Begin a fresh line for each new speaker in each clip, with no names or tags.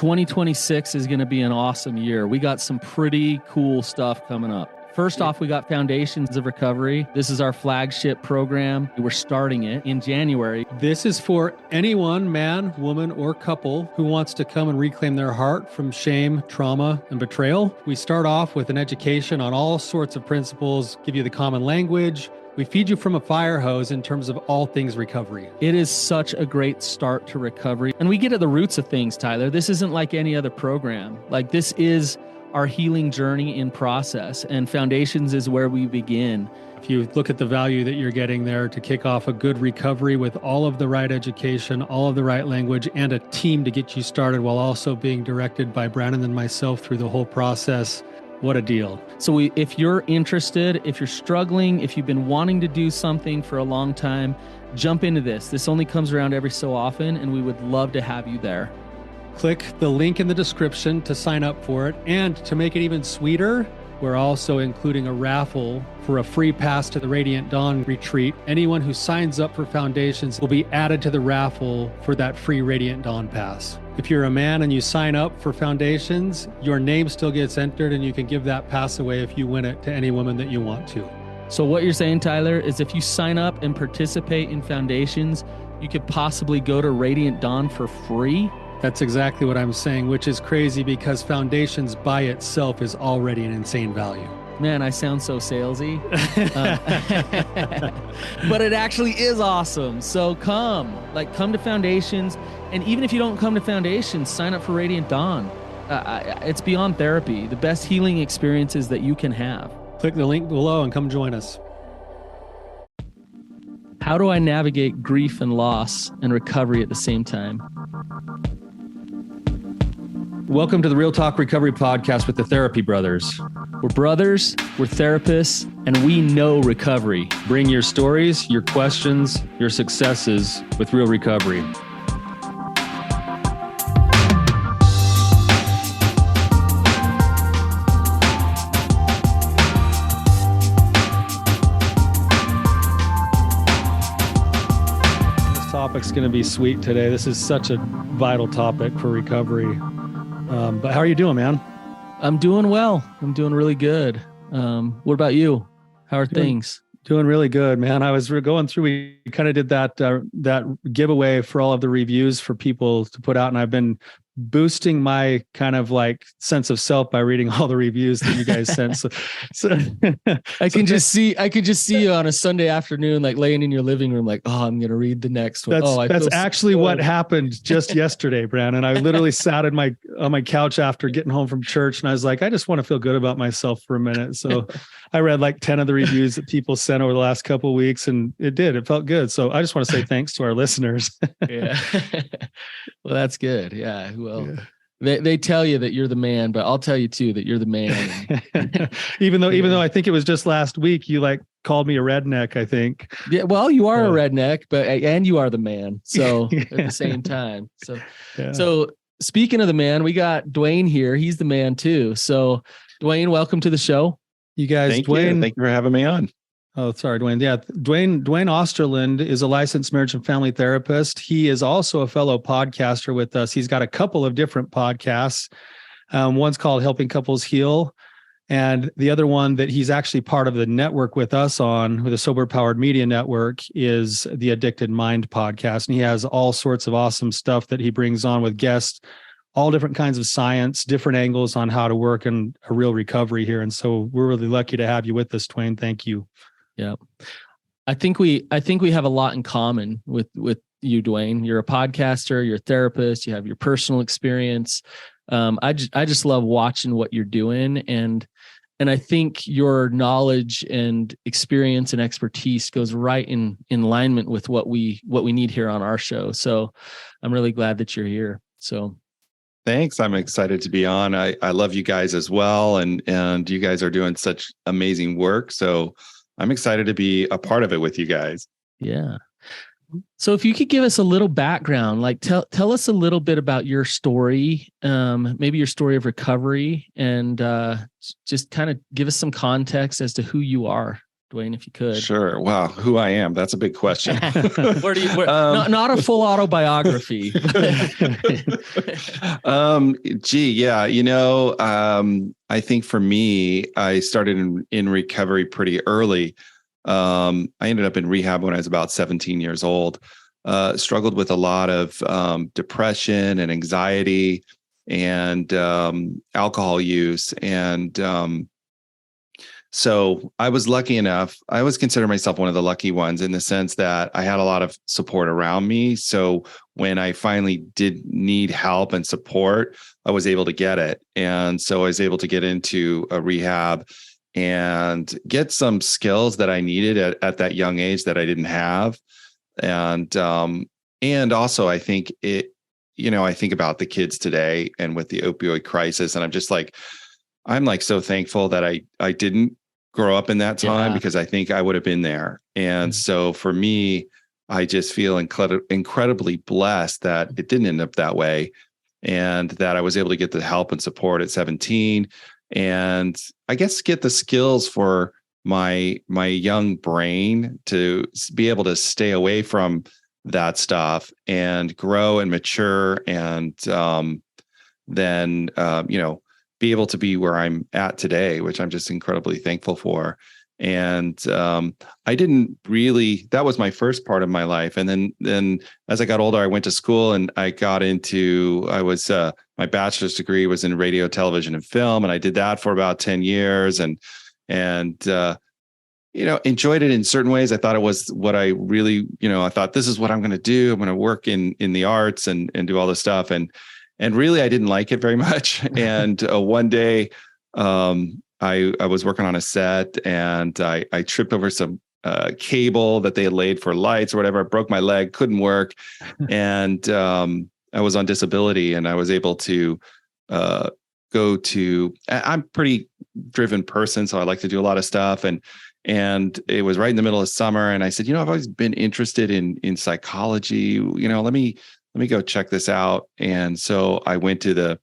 2026 is going to be an awesome year. We got some pretty cool stuff coming up. First off, we got Foundations of Recovery. This is our flagship program. We're starting it in January.
This is for anyone, man, woman, or couple who wants to come and reclaim their heart from shame, trauma, and betrayal. We start off with an education on all sorts of principles, give you the common language. We feed you from a fire hose in terms of all things recovery.
It is such a great start to recovery. And we get at the roots of things, Tyler. This isn't like any other program. Like, this is our healing journey in process, and Foundations is where we begin.
If you look at the value that you're getting there to kick off a good recovery with all of the right education, all of the right language, and a team to get you started while also being directed by Brannon and myself through the whole process, what a deal.
So if you're interested, if you're struggling, if you've been wanting to do something for a long time, jump into this. This only comes around every so often, and we would love to have you there.
Click the link in the description to sign up for it. And to make it even sweeter, we're also including a raffle for a free pass to the Radiant Dawn retreat. Anyone who signs up for Foundations will be added to the raffle for that free Radiant Dawn pass. If you're a man and you sign up for Foundations, your name still gets entered, and you can give that pass away if you win it to any woman that you want to.
So what you're saying, Tyler, is if you sign up and participate in Foundations, you could possibly go to Radiant Dawn for free?
That's exactly what I'm saying, which is crazy because Foundations by itself is already an insane value.
Man, I sound so salesy. But it actually is awesome. So come to Foundations. And even if you don't come to Foundations, sign up for Radiant Dawn. It's beyond therapy, the best healing experiences that you can have.
Click the link below and come join us.
How do I navigate grief and loss and recovery at the same time?
Welcome to the Real Talk Recovery Podcast with the Therapy Brothers.
We're brothers, we're therapists, and we know recovery.
Bring your stories, your questions, your successes with real recovery. This topic's going to be sweet today. This is such a vital topic for recovery. But how are you doing, man?
I'm doing well. I'm doing really good. What about you? How are things?
Doing really good, man. I was going through, we kind of did that giveaway for all of the reviews for people to put out. And I've been boosting my kind of like sense of self by reading all the reviews that you guys sent. So
I can just see you on a Sunday afternoon, like laying in your living room, like, oh, I'm going to read the next one.
That's actually what happened just yesterday, Brannon. I literally sat on my couch after getting home from church, and I was like, I just want to feel good about myself for a minute. So I read like 10 of the reviews that people sent over the last couple of weeks, and it felt good. So I just want to say thanks to our listeners.
Yeah. Well, that's good. Yeah. Well, they tell you that you're the man, but I'll tell you too that you're the man.
even though I think it was just last week, you like called me a redneck, I think.
Yeah. Well, you are a redneck, and you are the man. So at the same time. So speaking of the man, we got Dwayne here. He's the man too. So Dwayne, welcome to the show.
You guys,
Thank
Dwayne.
you. Thank you for having me on.
Oh, sorry, Dwayne. Yeah, Dwayne Osterland is a licensed marriage and family therapist. He is also a fellow podcaster with us. He's got a couple of different podcasts. One's called Helping Couples Heal, and the other one that he's actually part of the network with us on, with the Sober Powered Media Network, is the Addicted Mind podcast. And he has all sorts of awesome stuff that he brings on with guests, all different kinds of science, different angles on how to work in a real recovery here. And so we're really lucky to have you with us, Dwayne. Thank you.
Yeah. I think we have a lot in common with you, Dwayne. You're a podcaster, you're a therapist, you have your personal experience. I just love watching what you're doing. And I think your knowledge and experience and expertise goes right in alignment with what we need here on our show. So I'm really glad that you're here. So
Thanks. I'm excited to be on. I love you guys as well. And you guys are doing such amazing work. So I'm excited to be a part of it with you guys.
Yeah. So if you could give us a little background, like tell us a little bit about your story, maybe your story of recovery, and just kind of give us some context as to who you are. Dwayne, if you could.
Sure. Wow. Who I am. That's a big question.
Not a full autobiography.
Yeah. I think for me, I started in recovery pretty early. I ended up in rehab when I was about 17 years old. Struggled with a lot of depression and anxiety and alcohol use. And so I was lucky enough. I always consider myself one of the lucky ones in the sense that I had a lot of support around me. So when I finally did need help and support, I was able to get it. And so I was able to get into a rehab and get some skills that I needed at that young age that I didn't have. And also I think I think about the kids today and with the opioid crisis, and I'm like so thankful that I didn't grow up in that time, because I think I would have been there. And so for me, I just feel incredibly blessed that it didn't end up that way, and that I was able to get the help and support at 17, and I guess get the skills for my young brain to be able to stay away from that stuff and grow and mature, and then be able to be where I'm at today, which I'm just incredibly thankful for. And I didn't really, that was my first part of my life. And then as I got older, I went to school and I got into, my bachelor's degree was in radio, television, and film. And I did that for about 10 years and enjoyed it in certain ways. I thought it was what I really, I thought this is what I'm going to do. I'm going to work in the arts and do all this stuff. And really, I didn't like it very much. And one day, I was working on a set, and I tripped over some cable that they had laid for lights or whatever. I broke my leg, couldn't work, and I was on disability. And I was able to go to. I'm a pretty driven person, so I like to do a lot of stuff. And it was right in the middle of summer, and I said, I've always been interested in psychology. Let me go check this out. And so I went to the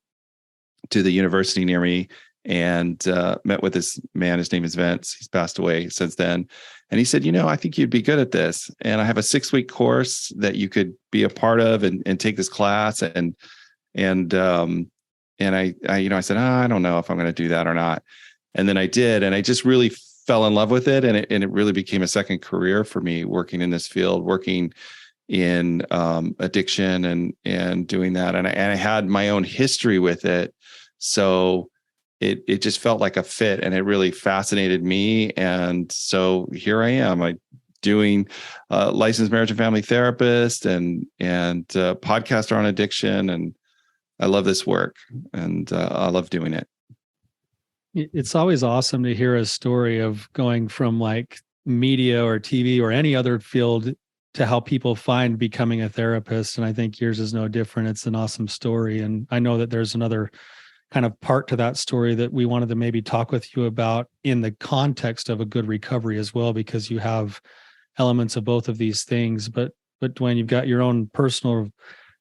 university near me and met with this man. His name is Vince. He's passed away since then. And he said, I think you'd be good at this. And I have a 6-week course that you could be a part of and take this class. And I said, I don't know if I'm going to do that or not. And then I did. And I just really fell in love with it. And it really became a second career for me, working in this field, working in addiction and doing that. And I had my own history with it. So it just felt like a fit, and it really fascinated me. And so here I am, doing licensed marriage and family therapist and podcaster on addiction. And I love this work, and I love doing it.
It's always awesome to hear a story of going from like media or TV or any other field to how people find becoming a therapist. And I think yours is no different. It's an awesome story. And I know that there's another kind of part to that story that we wanted to maybe talk with you about in the context of a good recovery as well, because you have elements of both of these things. But Dwayne, you've got your own personal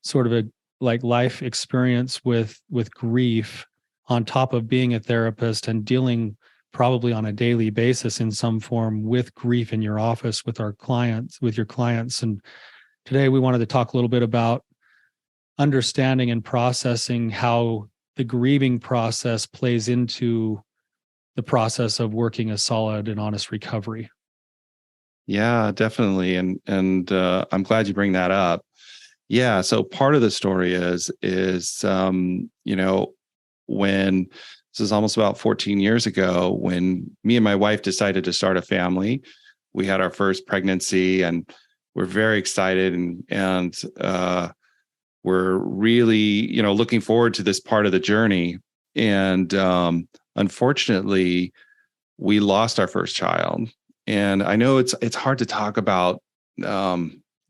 sort of a like life experience with grief on top of being a therapist and dealing probably on a daily basis in some form with grief in your office with your clients. And today we wanted to talk a little bit about understanding and processing how the grieving process plays into the process of working a solid and honest recovery.
Yeah, definitely. And I'm glad you bring that up. Yeah. So part of the story is when this is almost about 14 years ago, when me and my wife decided to start a family. We had our first pregnancy, and we're very excited, and we're really, looking forward to this part of the journey. And unfortunately, we lost our first child. And I know it's hard to talk about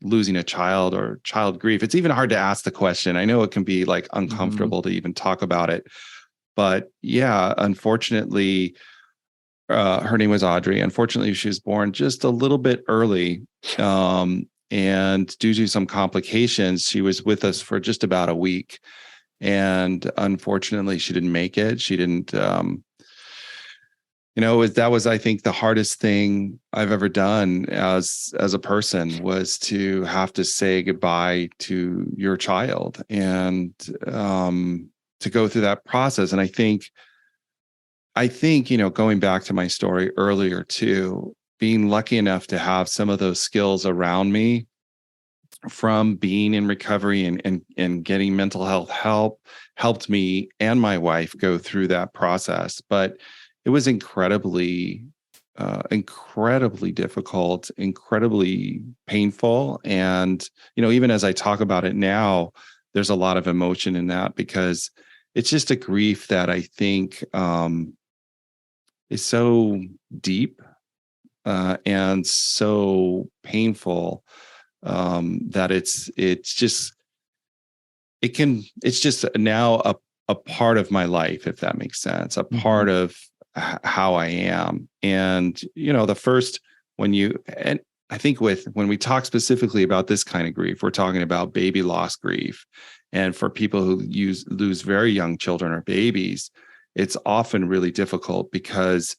losing a child or child grief. It's even hard to ask the question. I know it can be like uncomfortable to even talk about it. But yeah, unfortunately, her name was Audrey. Unfortunately, she was born just a little bit early. And due to some complications, she was with us for just about a week. And unfortunately, she didn't make it. She didn't, that was, I think, the hardest thing I've ever done as a person, was to have to say goodbye to your child, and to go through that process. And I think, going back to my story earlier too, being lucky enough to have some of those skills around me from being in recovery and getting mental health help helped me and my wife go through that process. But it was incredibly difficult, incredibly painful. And, even as I talk about it now, there's a lot of emotion in that, because it's just a grief that I think is so deep and so painful, that it's just now a part of my life, if that makes sense, a part of how I am. And, the first, and I think when we talk specifically about this kind of grief, we're talking about baby loss grief. And for people who lose very young children or babies, it's often really difficult because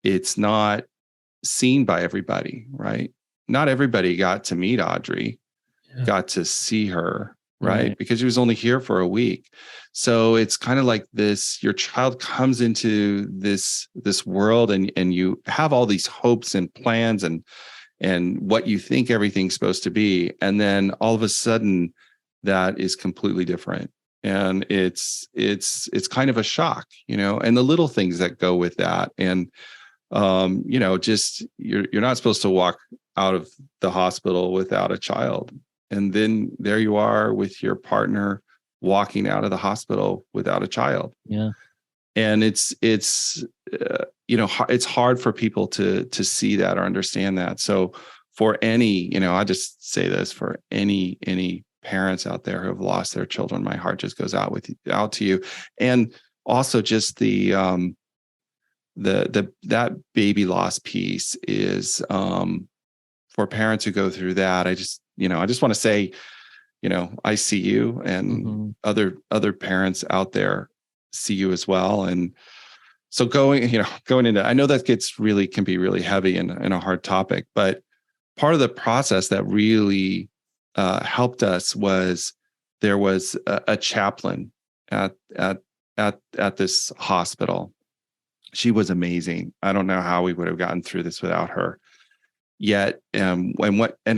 it's not seen by everybody, right? Not everybody got to meet Audrey, got to see her, right? Because she was only here for a week. So it's kind of like this, your child comes into this world, and you have all these hopes and plans and what you think everything's supposed to be. And then all of a sudden that is completely different. And it's kind of a shock, and the little things that go with that. And, just you're not supposed to walk out of the hospital without a child. And then there you are with your partner walking out of the hospital without a child.
Yeah.
And it's hard for people to see that or understand that. So for any, I just say this, for any parents out there who have lost their children, my heart just goes out to you. And also just that baby loss piece is, for parents who go through that, I just want to say, I see you, and other parents out there see you as well. And so going into, I know that can be really heavy and a hard topic, but part of the process that really helped us was there was a chaplain at this hospital. She was amazing. I don't know how we would have gotten through this without her. Yet, and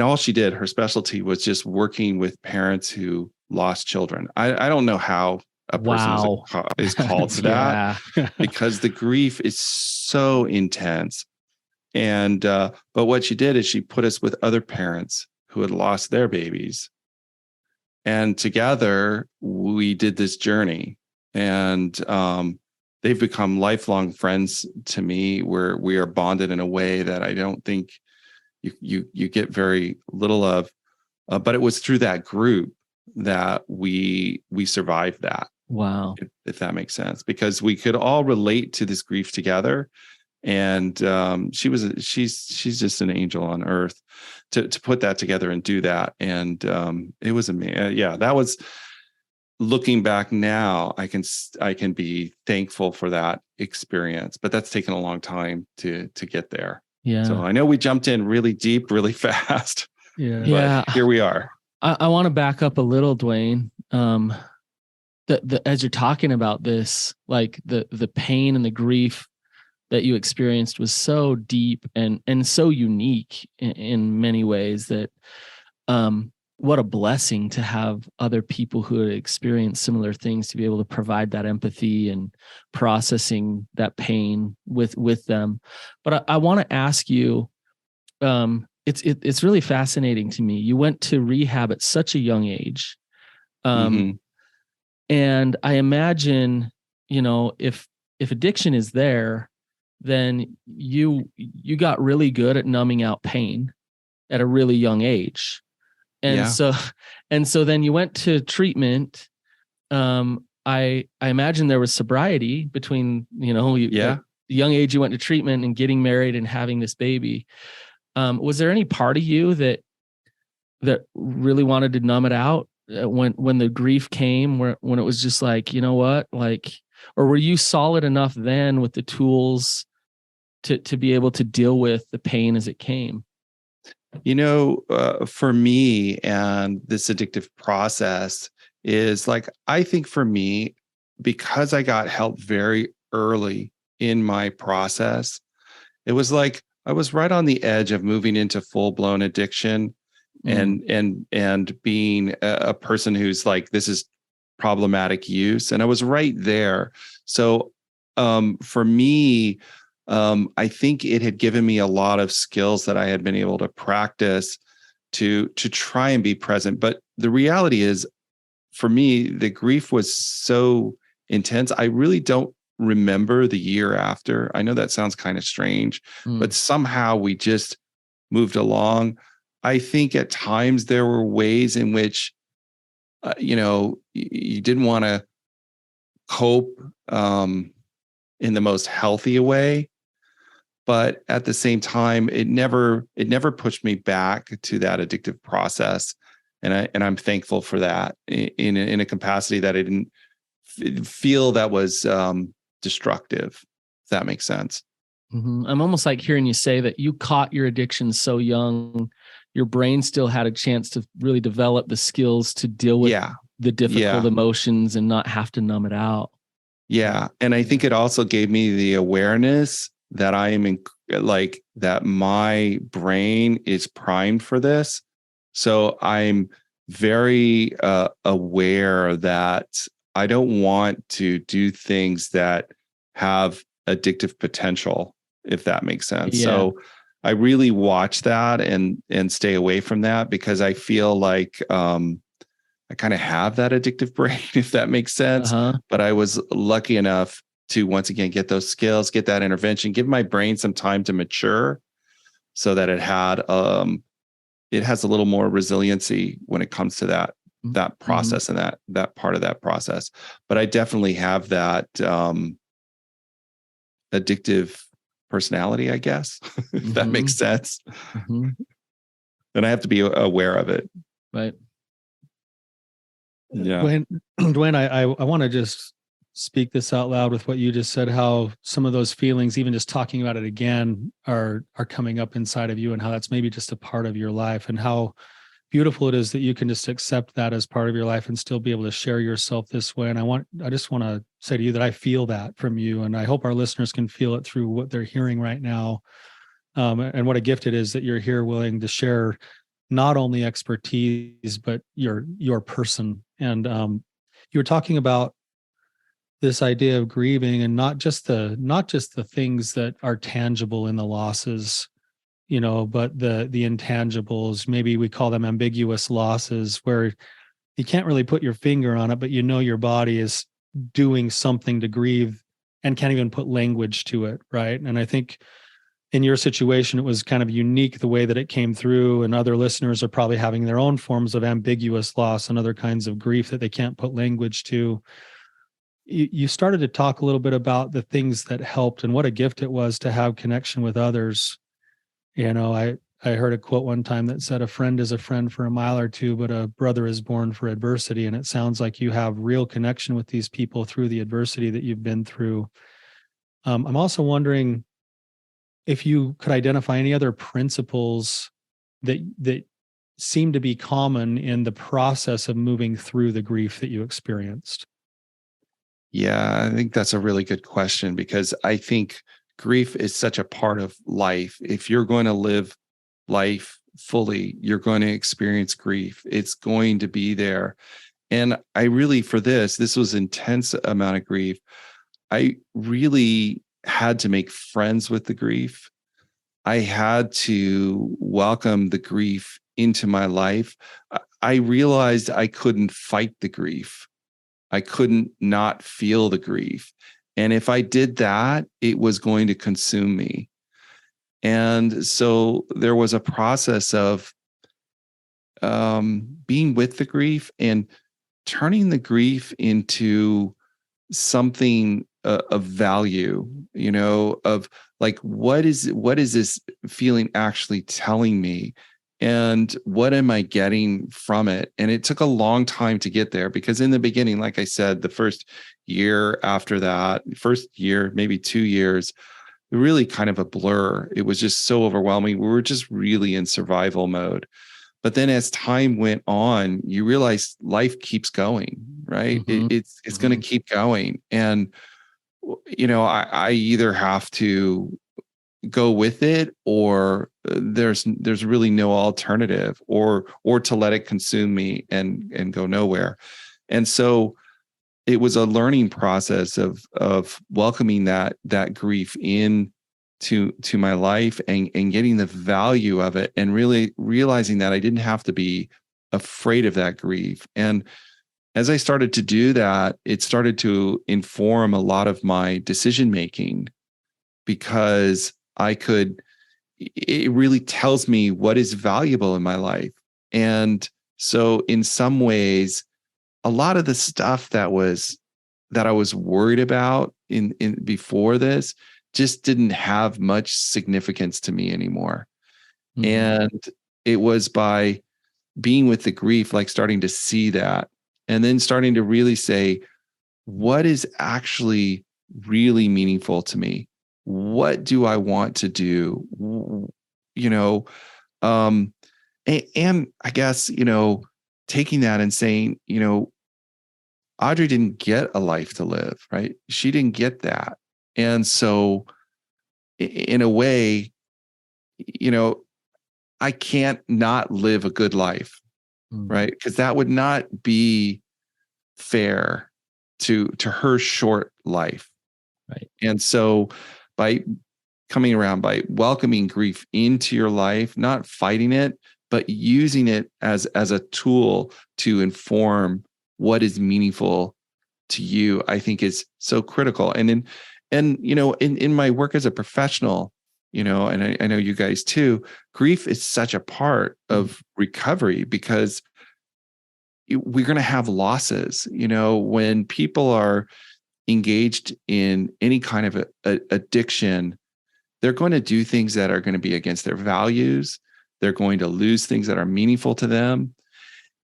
all she did, her specialty was just working with parents who lost children. I don't know how a person is called to that, because the grief is so intense. And but what she did is she put us with other parents who had lost their babies, and together we did this journey. And they've become lifelong friends to me, where we are bonded in a way that I don't think you get very little of, but it was through that group that we survived that.
Wow.
If that makes sense, because we could all relate to this grief together. And she's just an angel on earth to put that together and do that. And it was amazing. That was, looking back now, I can be thankful for that experience, but that's taken a long time to get there.
Yeah.
So I know we jumped in really deep, really fast.
Yeah.
But here we are.
I want to back up a little, Dwayne. As you're talking about this, like the pain and the grief that you experienced was so deep and so unique in many ways, that what a blessing to have other people who had experienced similar things to be able to provide that empathy and processing that pain with them. But I want to ask you, it's really fascinating to me. You went to rehab at such a young age. And I imagine, if addiction is there, then you got really good at numbing out pain at a really young age. And so then you went to treatment. I imagine there was sobriety between, the young age you went to treatment and getting married and having this baby. Was there any part of you that really wanted to numb it out when the grief came, when it was just like, you know what, like, or were you solid enough then with the tools to be able to deal with the pain as it came?
For me, and this addictive process is like, I think for me, because I got help very early in my process, it was like I was right on the edge of moving into full-blown addiction and being a person who's like, this is problematic use. And I was right there. So for me, I think it had given me a lot of skills that I had been able to practice to try and be present. But the reality is, for me, the grief was so intense. I really don't remember the year after. I know that sounds kind of strange, but somehow we just moved along. I think at times there were ways in which, you didn't want to cope in the most healthy way. But at the same time, it never pushed me back to that addictive process, and I'm thankful for that in a capacity that I didn't feel that was destructive. If that makes sense.
Mm-hmm. I'm almost like hearing you say that you caught your addiction so young, your brain still had a chance to really develop the skills to deal with the difficult emotions and not have to numb it out.
Yeah, and I think it also gave me the awareness that I am that my brain is primed for this. So I'm very aware that I don't want to do things that have addictive potential, if that makes sense. Yeah. So I really watch that and stay away from that, because I feel like I kind of have that addictive brain, if that makes sense. But I was lucky enough to once again get those skills, get that intervention, give my brain some time to mature, so that it has a little more resiliency when it comes to that process and that part of that process. But I definitely have that addictive personality, I guess, if that makes sense. And I have to be aware of it.
Right.
Yeah.
Dwayne, I want to just speak this out loud with what you just said, how some of those feelings, even just talking about it again, are coming up inside of you, and how that's maybe just a part of your life, and how beautiful it is that you can just accept that as part of your life and still be able to share yourself this way. And I just want to say to you that I feel that from you, and I hope our listeners can feel it through what they're hearing right now. And what a gift it is that you're here willing to share not only expertise, but your person. And you were talking about this idea of grieving, and not just the things that are tangible in the losses, but the intangibles. Maybe we call them ambiguous losses, where you can't really put your finger on it, but your body is doing something to grieve and can't even put language to it, right? And I think in your situation, it was kind of unique the way that it came through, and other listeners are probably having their own forms of ambiguous loss and other kinds of grief that they can't put language to. You started to talk a little bit about the things that helped and what a gift it was to have connection with others. I heard a quote one time that said, "A friend is a friend for a mile or two, but a brother is born for adversity." And it sounds like you have real connection with these people through the adversity that you've been through. I'm also wondering if you could identify any other principles that seem to be common in the process of moving through the grief that you experienced.
Yeah, I think that's a really good question, because I think grief is such a part of life. If you're going to live life fully, you're going to experience grief. It's going to be there. And I really, for this was intense amount of grief. I really had to make friends with the grief. I had to welcome the grief into my life. I realized I couldn't fight the grief. I couldn't not feel the grief. And if I did that, it was going to consume me. And so there was a process of being with the grief and turning the grief into something of value, of like, what is this feeling actually telling me? And what am I getting from it? And it took a long time to get there, because in the beginning, like I said, the first year after that, first year, maybe 2 years, really kind of a blur. It was just so overwhelming. We were just really in survival mode. But then as time went on, you realize life keeps going, right? It's going to keep going. And, I either have to go with it, or there's really no alternative, or to let it consume me and go nowhere. And so it was a learning process of welcoming that grief in to my life, and getting the value of it, and really realizing that I didn't have to be afraid of that grief. And as I started to do that, it started to inform a lot of my decision making, because it really tells me what is valuable in my life. And so in some ways, a lot of the stuff that I was worried about in before this just didn't have much significance to me anymore. And it was by being with the grief, like starting to see that, and then starting to really say, what is actually really meaningful to me? What do I want to do? And I guess, taking that and saying, Audrey didn't get a life to live, right? She didn't get that. And so in a way, I can't not live a good life, right? Because that would not be fair to her short life.
Right.
And so by coming around, by welcoming grief into your life, not fighting it, but using it as a tool to inform what is meaningful to you, I think is so critical. And in my work as a professional, and I know you guys too, grief is such a part of recovery, because we're going to have losses. When people are engaged in any kind of addiction, they're going to do things that are going to be against their values. They're going to lose things that are meaningful to them.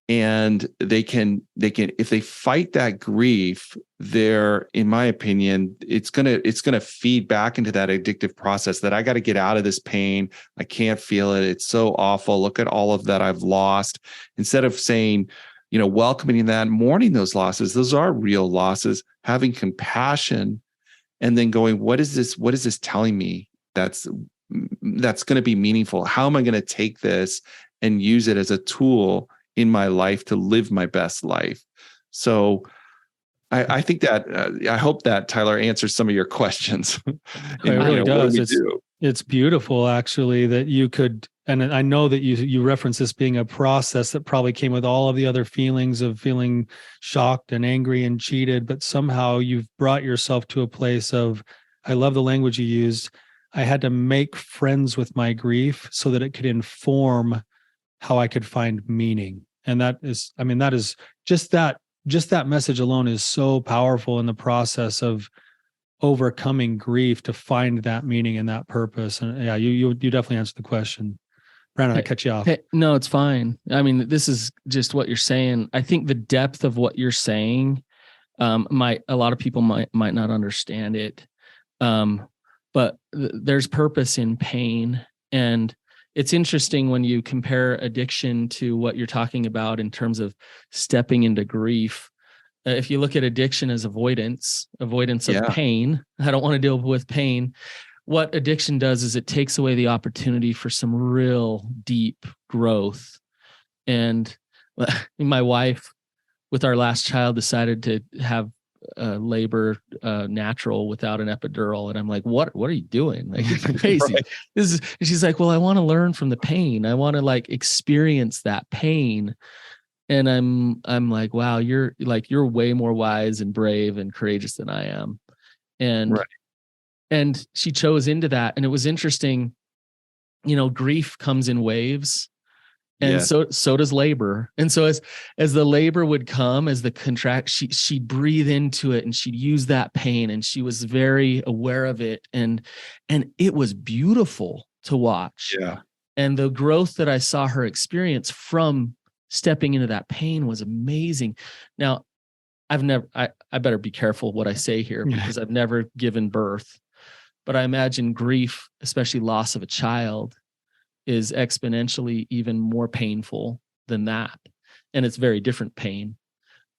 And they can, if they fight that grief, in my opinion, it's going to feed back into that addictive process that I got to get out of this pain. I can't feel it. It's so awful. Look at all of that I've lost. Instead of saying, welcoming that, mourning those losses, those are real losses, having compassion, and then going, what is this telling me that's going to be meaningful? How am I going to take this and use it as a tool in my life to live my best life? So I think that I hope that, Tyler, answers some of your questions.
It really does. It's beautiful, actually, that you could, and I know that you reference this being a process that probably came with all of the other feelings of feeling shocked and angry and cheated, but somehow you've brought yourself to a place of, I love the language you used, I had to make friends with my grief so that it could inform how I could find meaning. And that is just that message alone is so powerful in the process of overcoming grief to find that meaning and that purpose. And yeah, you definitely answered the question. Brannon, I cut you off.
Hey, no, it's fine. I mean, this is just what you're saying. I think the depth of what you're saying, a lot of people might not understand it. But there's purpose in pain. And it's interesting when you compare addiction to what you're talking about in terms of stepping into grief. If you look at addiction as avoidance of pain, I don't want to deal with pain. What addiction does is it takes away the opportunity for some real deep growth. And my wife, with our last child, decided to have labor natural without an epidural, and I'm like, what are you doing? Like, it's crazy. Right. She's like, well, I want to learn from the pain. I want to experience that pain. And I'm like, wow, you're way more wise and brave and courageous than I am. And right. And she chose into that. And it was interesting, grief comes in waves. And so does labor. And so as the labor would come, as the contract, she'd breathe into it, and she'd use that pain, and she was very aware of it. And it was beautiful to watch.
Yeah.
And the growth that I saw her experience from stepping into that pain was amazing. Now, I better be careful what I say here, because I've never given birth. But I imagine grief, especially loss of a child, is exponentially even more painful than that. And it's very different pain.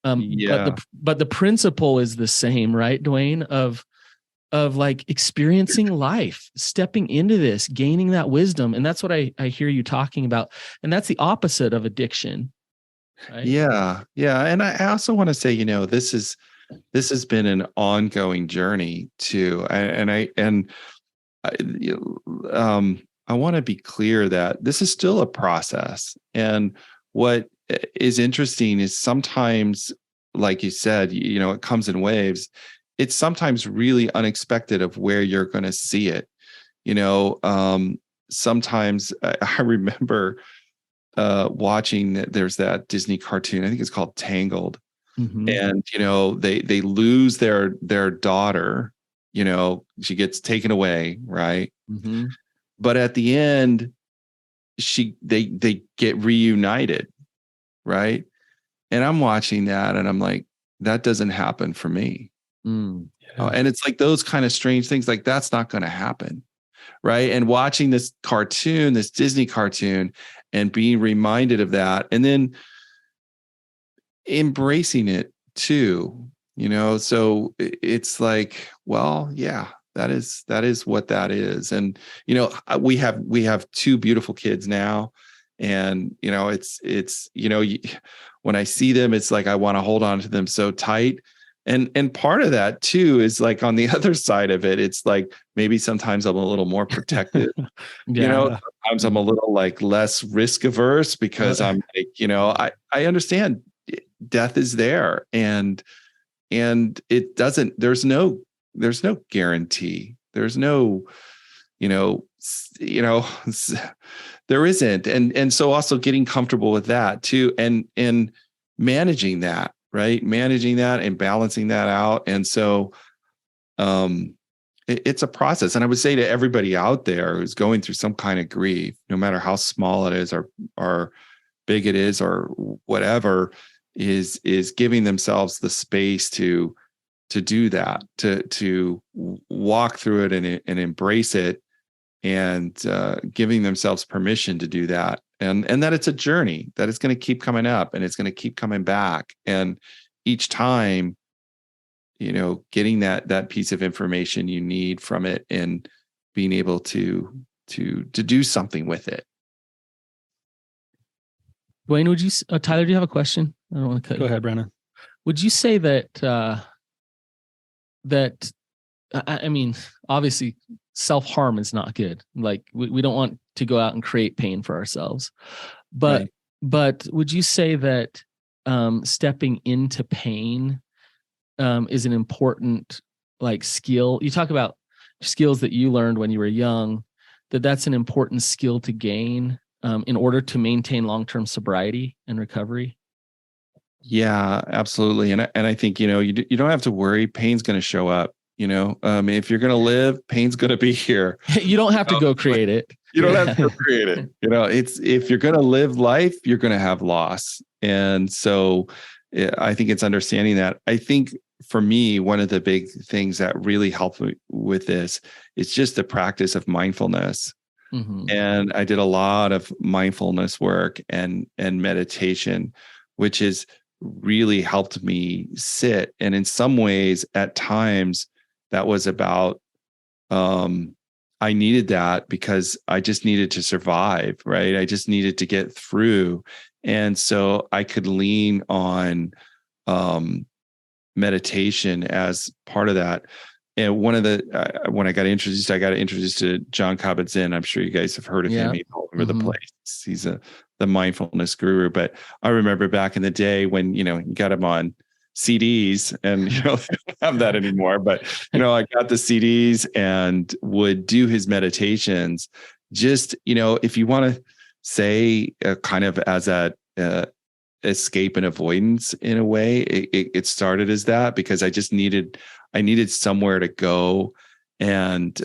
But the principle is the same, right, Dwayne, of like experiencing life, stepping into this, gaining that wisdom. And that's what I hear you talking about. And that's the opposite of addiction. Right?
Yeah. Yeah. And I also want to say, this has been an ongoing journey too. I want to be clear that this is still a process. And what is interesting is sometimes, like you said, it comes in waves. It's sometimes really unexpected of where you're going to see it. Sometimes I remember watching, there's that Disney cartoon, I think it's called Tangled. Mm-hmm. And, they lose their daughter, she gets taken away. Right. Mm-hmm. But at the end, they get reunited. Right. And I'm watching that and I'm like, that doesn't happen for me. Yeah. And it's like those kind of strange things, like that's not going to happen. Right. And watching this cartoon, this Disney cartoon, and being reminded of that, and then embracing it too, so it's like, well, yeah, that is what that is. And, we have two beautiful kids now. And, it's, when I see them, it's like, I want to hold on to them so tight. And part of that too is like on the other side of it, it's like maybe sometimes I'm a little more protective. Sometimes I'm a little like less risk averse because I'm like, I understand death is there and it doesn't, there's no guarantee. There's no, there isn't. And so also getting comfortable with that too, and managing that. Right. Managing that and balancing that out. And so it's a process. And I would say to everybody out there who's going through some kind of grief, no matter how small it is or big it is or whatever, is giving themselves the space to do that, to walk through it and embrace it, and giving themselves permission to do that. And that it's a journey, that it's going to keep coming up and it's going to keep coming back. And each time, getting that piece of information you need from it and being able to do something with it.
Dwayne, would you, Tyler, do you have a question? I don't want to cut you.
Go ahead, Brannon.
Would you say that, I mean, obviously self-harm is not good. Like we don't want to go out and create pain for ourselves, but would you say that stepping into pain is an important like skill? You talk about skills that you learned when you were young, that's an important skill to gain in order to maintain long-term sobriety and recovery.
Yeah, absolutely. And I think, you don't have to worry. Pain's going to show up. If you're going to live, pain's going to be here.
You don't have to go create it.
You don't have to go create it. It's, if you're going to live life, you're going to have loss. And so I think it's understanding that. I think for me, one of the big things that really helped me with this is just the practice of mindfulness. Mm-hmm. And I did a lot of mindfulness work and meditation, which has really helped me sit. And in some ways, at times, that was about, I needed that because I just needed to survive, right? I just needed to get through. And so I could lean on meditation as part of that. And one of the, when I got introduced to Jon Kabat-Zinn. I'm sure you guys have heard of him. He's all over the place. He's the mindfulness guru. But I remember back in the day when, you got him on CDs and, they don't have that anymore. But, I got the CDs and would do his meditations. Just, if you want to say kind of as that escape and avoidance in a way, it started as that because I needed somewhere to go and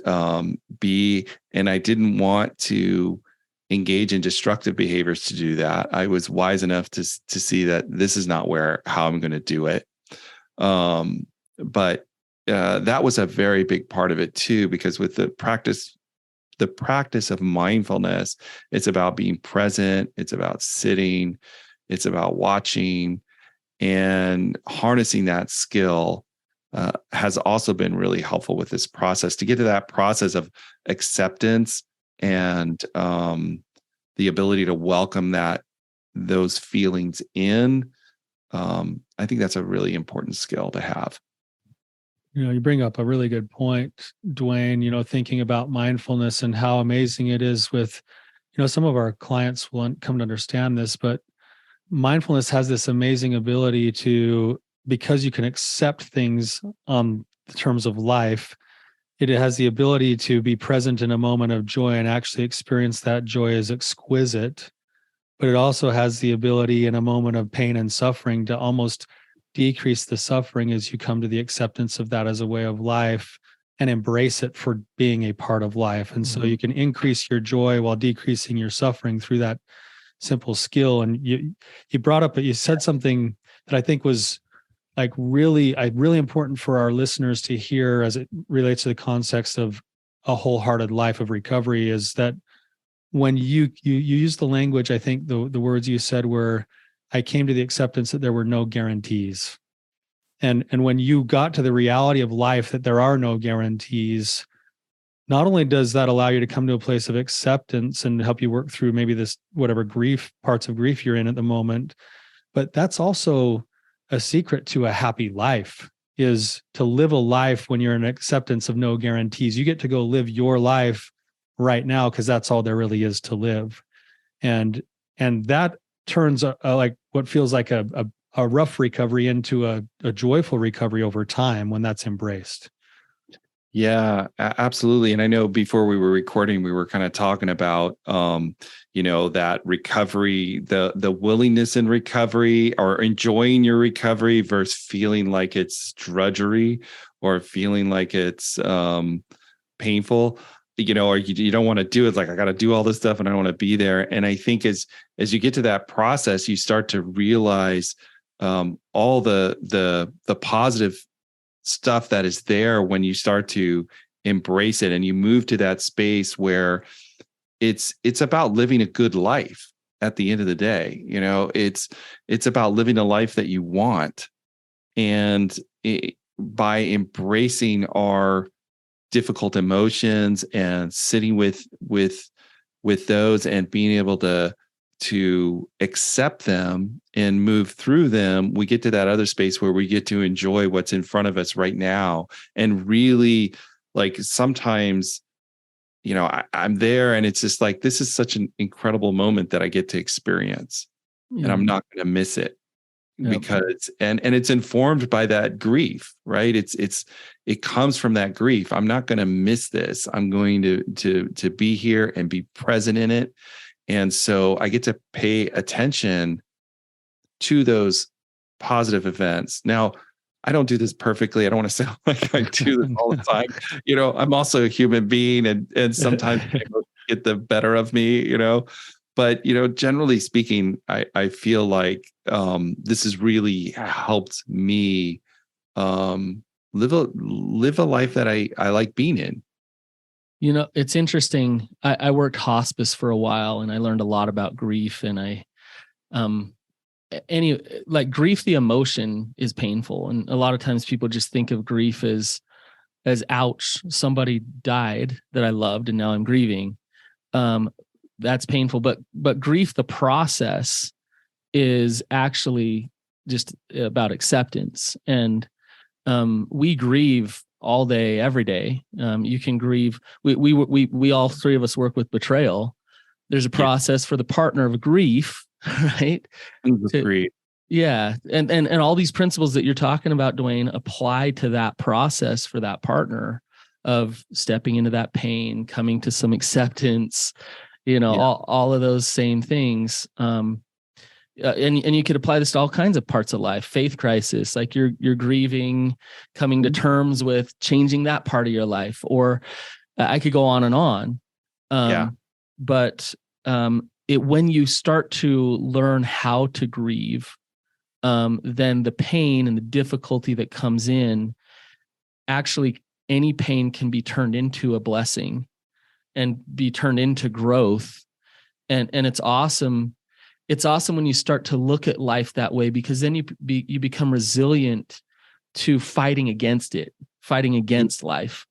be, and I didn't want to engage in destructive behaviors to do that. I was wise enough to see that this is not how I'm going to do it. But that was a very big part of it too, because with the practice of mindfulness, it's about being present, it's about sitting, it's about watching, and harnessing that skill has also been really helpful with this process to get to that process of acceptance and the ability to welcome those feelings in. I think that's a really important skill to have.
You bring up a really good point, Dwayne, thinking about mindfulness and how amazing it is with, some of our clients won't come to understand this, but mindfulness has this amazing ability to, because you can accept things on the terms of life, it has the ability to be present in a moment of joy and actually experience that joy as exquisite. But it also has the ability in a moment of pain and suffering to almost decrease the suffering as you come to the acceptance of that as a way of life and embrace it for being a part of life. And so you can increase your joy while decreasing your suffering through that simple skill. And you said something that I think was like really important for our listeners to hear as it relates to the context of a wholehearted life of recovery, is that when you use the language, I think the words you said were, I came to the acceptance that there were no guarantees. And when you got to the reality of life that there are no guarantees, not only does that allow you to come to a place of acceptance and help you work through maybe this, whatever parts of grief you're in at the moment, but that's also a secret to a happy life, is to live a life when you're in acceptance of no guarantees. You get to go live your life right now because that's all there really is to live. And that turns like what feels like a rough recovery into a joyful recovery over time when that's embraced.
Yeah, absolutely. And I know before we were recording, we were kind of talking about, that recovery, the willingness in recovery, or enjoying your recovery versus feeling like it's drudgery or feeling like it's painful, or you don't want to do it. Like, I got to do all this stuff and I don't want to be there. And I think as you get to that process, you start to realize all the positive stuff that is there when you start to embrace it and you move to that space where it's about living a good life at the end of the day. It's about living a life that you want. And by embracing our difficult emotions and sitting with those and being able to accept them and move through them, we get to that other space where we get to enjoy what's in front of us right now. And really, like, sometimes, I'm there and it's just like, this is such an incredible moment that I get to experience, and I'm not going to miss it. Because and it's informed by that grief, right? It comes from that grief. I'm not going to miss this. I'm going to be here and be present in it. And so I get to pay attention to those positive events. Now, I don't do this perfectly. I don't want to sound like I do this all the time. I'm also a human being, and sometimes people get the better of me, But, generally speaking, I feel like this has really helped me live a life that I like being in.
It's interesting. I worked hospice for a while and I learned a lot about grief, and grief, the emotion is painful. And a lot of times people just think of grief as ouch, somebody died that I loved and now I'm grieving. That's painful, but grief, the process, is actually just about acceptance. And we grieve all day, every day. You can grieve. We all three of us work with betrayal. There's a process for the partner of grief, right?
Agreed.
Yeah, and all these principles that you're talking about, Dwayne, apply to that process for that partner of stepping into that pain, coming to some acceptance. All of those same things. And you could apply this to all kinds of parts of life. Faith crisis, like you're grieving, coming to terms with changing that part of your life, or I could go on and on. But when you start to learn how to grieve, then the pain and the difficulty that comes in actually any pain can be turned into a blessing and be turned into growth. And it's awesome. It's awesome when you start to look at life that way, because then you become resilient to fighting against it, fighting against life.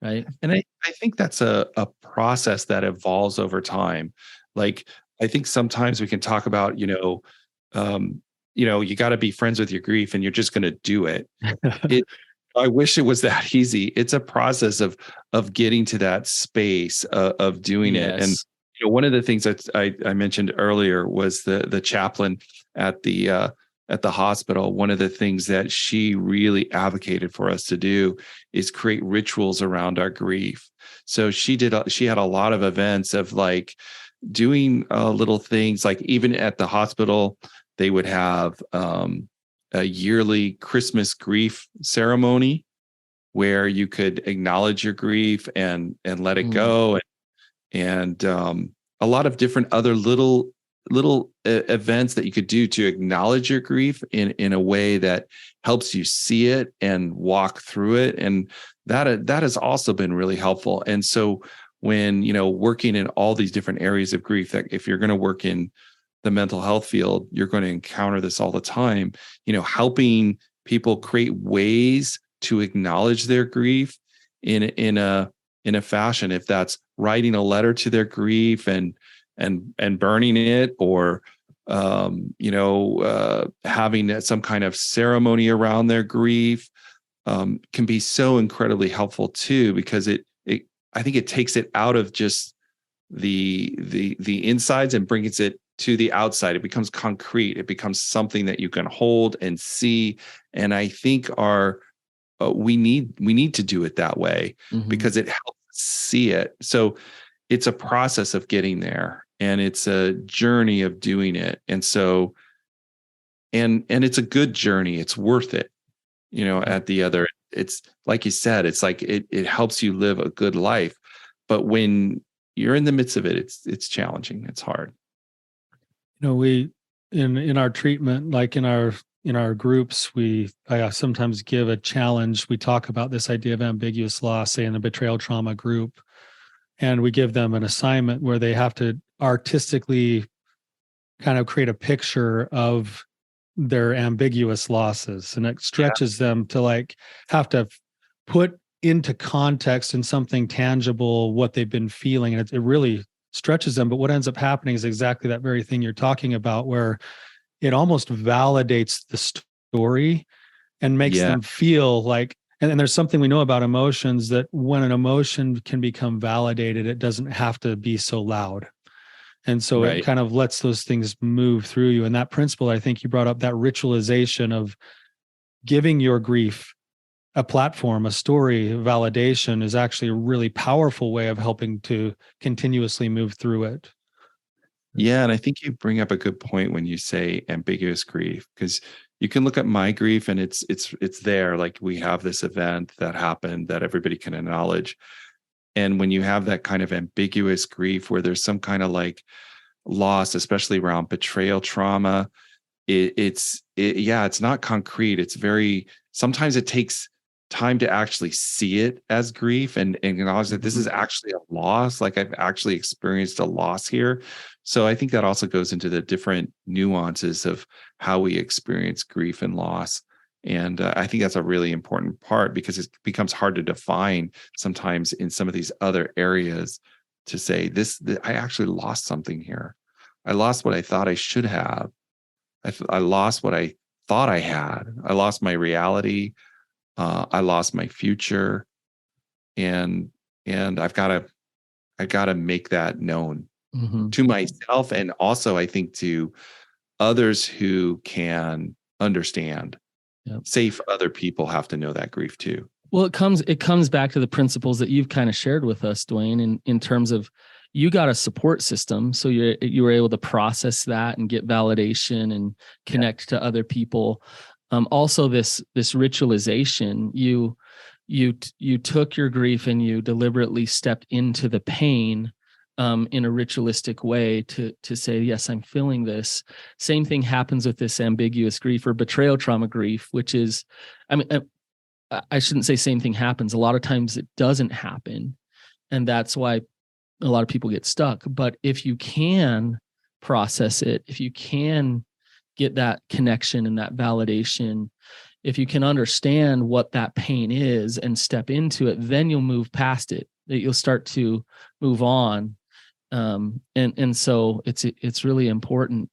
Right.
And I think that's a process that evolves over time. Like, I think sometimes we can talk about, you got to be friends with your grief and you're just going to do it. I wish it was that easy. It's a process of getting to that space of doing it. And one of the things that I mentioned earlier was the chaplain at the hospital. One of the things that she really advocated for us to do is create rituals around our grief. So she had a lot of events of like doing little things, like even at the hospital, they would have a yearly Christmas grief ceremony where you could acknowledge your grief and let it go. And a lot of different other little events that you could do to acknowledge your grief in a way that helps you see it and walk through it. And that has also been really helpful. And so when, working in all these different areas of grief, that if you're going to work in the mental health field, you're going to encounter this all the time, helping people create ways to acknowledge their grief in a fashion, if that's writing a letter to their grief and burning it, or having some kind of ceremony around their grief, can be so incredibly helpful too, because I think it takes it out of just the insides and brings it to the outside. It becomes concrete. It becomes something that you can hold and see. And I think we need to do it that way, because it helps see it. So it's a process of getting there, and it's a journey of doing it. And so, and it's a good journey. It's worth it. At the other, it's like you said, it's like it helps you live a good life. But when you're in the midst of it, it's challenging. It's hard.
We in our treatment, like in our groups, I sometimes give a challenge. We talk about this idea of ambiguous loss, say in the betrayal trauma group, and we give them an assignment where they have to artistically kind of create a picture of their ambiguous losses, and it stretches them to like have to put into context in something tangible what they've been feeling, and it really stretches them. But what ends up happening is exactly that very thing you're talking about, where it almost validates the story and makes them feel like, and there's something we know about emotions, that when an emotion can become validated, it doesn't have to be so loud. And so it kind of lets those things move through you. And that principle, I think you brought up, that ritualization of giving your grief a platform, a story, validation, is actually a really powerful way of helping to continuously move through it.
Yeah. And I think you bring up a good point when you say ambiguous grief, because you can look at my grief and it's there. Like, we have this event that happened that everybody can acknowledge. And when you have that kind of ambiguous grief where there's some kind of like loss, especially around betrayal trauma, it's not concrete. It's sometimes it takes time to actually see it as grief and acknowledge that this is actually a loss. Like, I've actually experienced a loss here. So I think that also goes into the different nuances of how we experience grief and loss. And I think that's a really important part, because it becomes hard to define sometimes in some of these other areas, to say I actually lost something here. I lost what I thought I should have. I lost what I thought I had. I lost my reality. I lost my future, and I've got to make that known to myself, and also I think to others who can understand. Safe other people have to know that grief too.
Well, it comes back to the principles that you've kind of shared with us, Dwayne, in terms of, you got a support system, so you were able to process that and get validation and connect to other people. Also, this ritualization, you took your grief and you deliberately stepped into the pain in a ritualistic way to say, yes, I'm feeling this. Same thing happens with this ambiguous grief or betrayal trauma grief, which is, I shouldn't say same thing happens. A lot of times it doesn't happen. And that's why a lot of people get stuck. But if you can process it, if you can get that connection and that validation, if you can understand what that pain is and step into it, then you'll move past it. That you'll start to move on. And so it's really important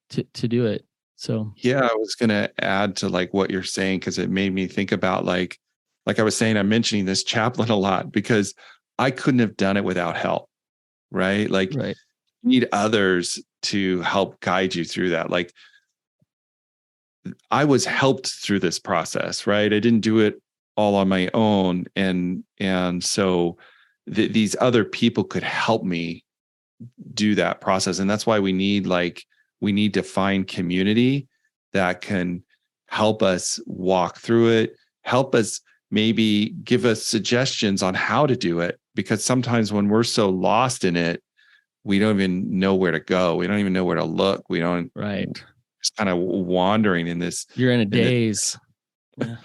to do it. So
yeah, I was going to add to like what you're saying, because it made me think about like I was saying, I'm mentioning this chaplain a lot because I couldn't have done it without help, right? Like
right.
you need others to help guide you through that. Like I was helped through this process, right? I didn't do it all on my own. And so these other people could help me do that process. And that's why we need to find community that can help us walk through it, help us maybe give us suggestions on how to do it. Because sometimes when we're so lost in it, we don't even know where to go. We don't even know where to look. We don't,
right.
Just kind of wandering in this.
You're in a daze.
Yeah.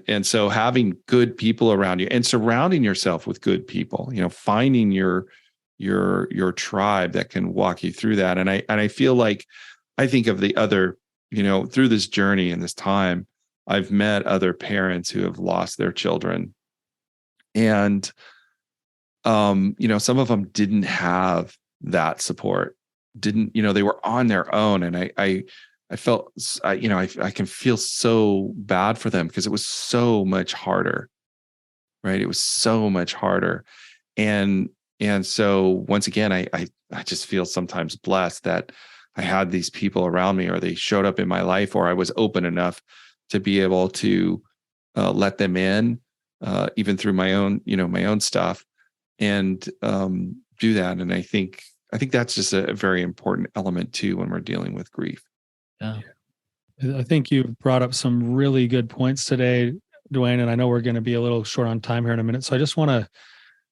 And so having good people around you and surrounding yourself with good people, finding your tribe that can walk you through that. And I feel like I think of the other, through this journey and this time, I've met other parents who have lost their children. And some of them didn't have that support, they were on their own. And I felt, I can feel so bad for them because it was so much harder, right? It was so much harder. And so once again, I just feel sometimes blessed that I had these people around me, or they showed up in my life, or I was open enough to be able to let them in, even through my own stuff, and do that. And I think that's just a very important element too when we're dealing with grief.
Yeah.
I think you brought up some really good points today, Dwayne, and I know we're going to be a little short on time here in a minute. So I just want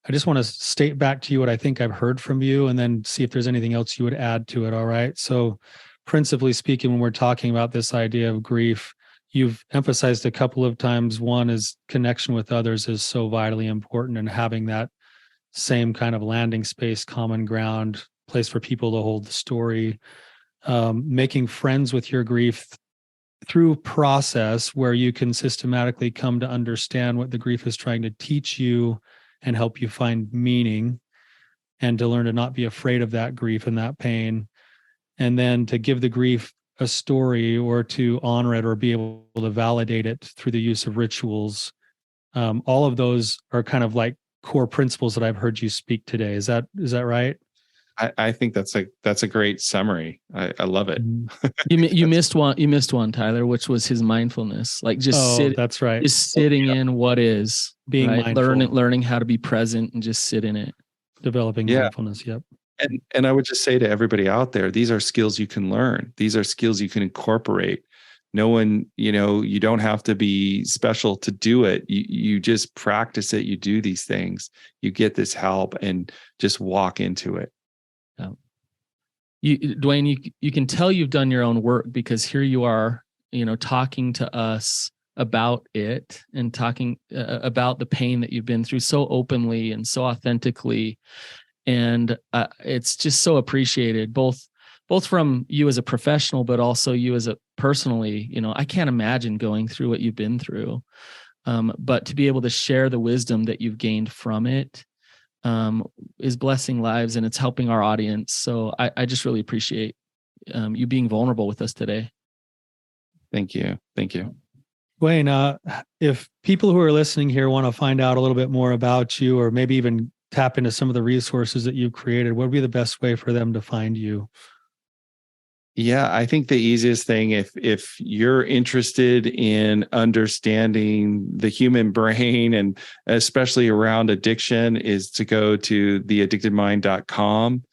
to state back to you what I think I've heard from you, and then see if there's anything else you would add to it. All right. So principally speaking, when we're talking about this idea of grief, you've emphasized a couple of times. One is connection with others is so vitally important, and having that same kind of landing space, common ground, place for people to hold the story, making friends with your grief through process where you can systematically come to understand what the grief is trying to teach you and help you find meaning, and to learn to not be afraid of that grief and that pain. And then to give the grief a story, or to honor it, or be able to validate it through the use of rituals. All of those are kind of like core principles that I've heard you speak today. Is that right?
I think that's a great summary. I love it.
You missed one, Tyler, which was his mindfulness. Like
that's right.
Just sitting in what is,
being
right?
mindful,
learning how to be present and just sit in it.
Developing mindfulness. Yep.
And I would just say to everybody out there, these are skills you can learn. These are skills you can incorporate. No one, you don't have to be special to do it. You just practice it. You do these things, you get this help, and just walk into it.
Dwayne, you can tell you've done your own work, because here you are, talking to us about it, and talking about the pain that you've been through so openly and so authentically. And it's just so appreciated, both from you as a professional, but also you as a personally. I can't imagine going through what you've been through, but to be able to share the wisdom that you've gained from it is blessing lives, and it's helping our audience. So I just really appreciate you being vulnerable with us today.
Thank you.
Wayne, if people who are listening here want to find out a little bit more about you, or maybe even tap into some of the resources that you've created, what would be the best way for them to find you?
Yeah, I think the easiest thing, if you're interested in understanding the human brain, and especially around addiction, is to go to theaddictedmind.com.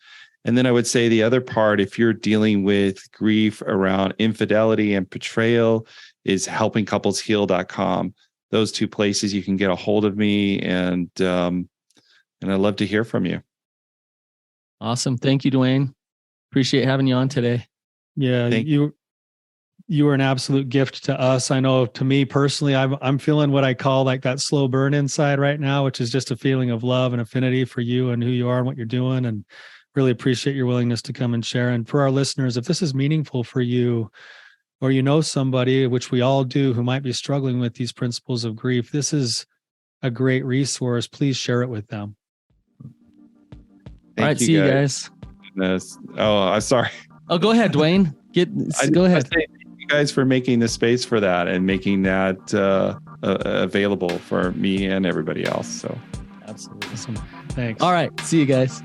And then I would say the other part, if you're dealing with grief around infidelity and betrayal, is helpingcouplesheal.com. Those two places you can get a hold of me, and I'd love to hear from you.
Awesome. Thank you, Dwayne. Appreciate having you on today.
Yeah, you were an absolute gift to us. I know to me personally, I'm feeling what I call like that slow burn inside right now, which is just a feeling of love and affinity for you and who you are and what you're doing. And really appreciate your willingness to come and share. And for our listeners, if this is meaningful for you, or you know somebody, which we all do, who might be struggling with these principles of grief, this is a great resource. Please share it with them.
All right, see you guys.
Oh, I'm sorry.
Oh, go ahead, Dwayne. Go ahead.
Thank you guys for making the space for that and making that available for me and everybody else. So
absolutely. Awesome. Thanks.
All right. See you guys.